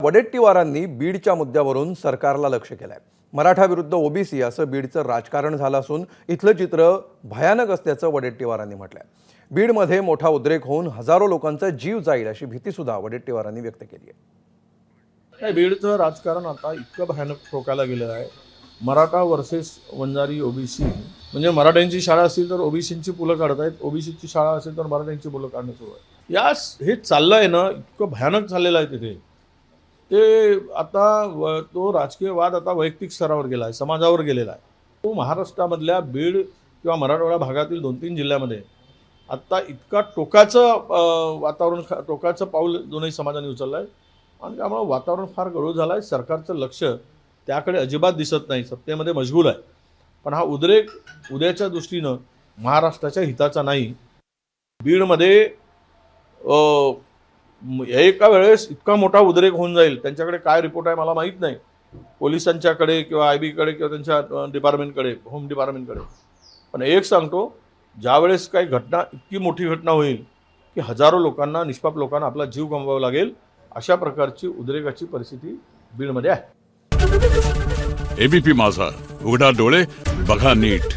वडेट्टीवारांनी बीडच्या मुद्द्यावरून सरकारला लक्ष केलंय। मराठा विरुद्ध ओबीसी असं बीडचं राजकारण झालं असून इथलं चित्र भयानक असल्याचं वडेट्टीवारांनी म्हटलंय। बीडमध्ये मोठा उद्रेक होऊन हजारो लोकांचा जीव जाईल अशी भीती सुद्धा वडेट्टीवारांनी व्यक्त केली आहे। बीडचं राजकारण आता इतकं भयानक ठोकायला गेलेलं आहे। मराठा वर्सेस वंजारी ओबीसी, म्हणजे मराठ्यांची शाळा असेल तर ओबीसींची पुलं काढतायत, ओबीसीची शाळा असेल तर मराठ्यांची पुलं काढणं सुरू आहे। हे चाललंय ना, इतकं भयानक झालेलं आहे तिथे। ते आता तो राजकीय वाद आता वैयक्तिक स्तरावर गेला आहे, समाजावर गेलेला आहे। तो महाराष्ट्रामधल्या बीड किंवा मराठवाडा भागातील 2-3 जिल्ह्यामध्ये आता इतका टोकाचं पाऊल दोन्ही समाजाने उचललं आहे आणि त्यामुळे वातावरण फार गढूळ झालं आहे। सरकारचं लक्ष त्याकडे अजिबात दिसत नाही, सत्तेमध्ये मशगूल आहे। पण हा उद्रेक उद्याच्या दृष्टीनं महाराष्ट्राच्या हिताचा नाही। बीडमध्ये एका वेळेस इतका मोठा उद्रेक होऊन जाईल, त्यांच्याकडे काय रिपोर्ट आहे मला माहीत नाही, पोलिसांच्याकडे किंवा IB कडे किंवा त्यांच्या डिपार्टमेंटकडे, होम डिपार्टमेंटकडे। पण एक सांगतो, ज्यावेळेस काही घटना, इतकी मोठी घटना होईल की हजारो लोकांना, निष्पाप लोकांना आपला जीव गमवावा लागेल, अशा प्रकारची उद्रेकाची परिस्थिती बीडमध्ये आहे। ABP माझा, उघडा डोळे बघा नीट।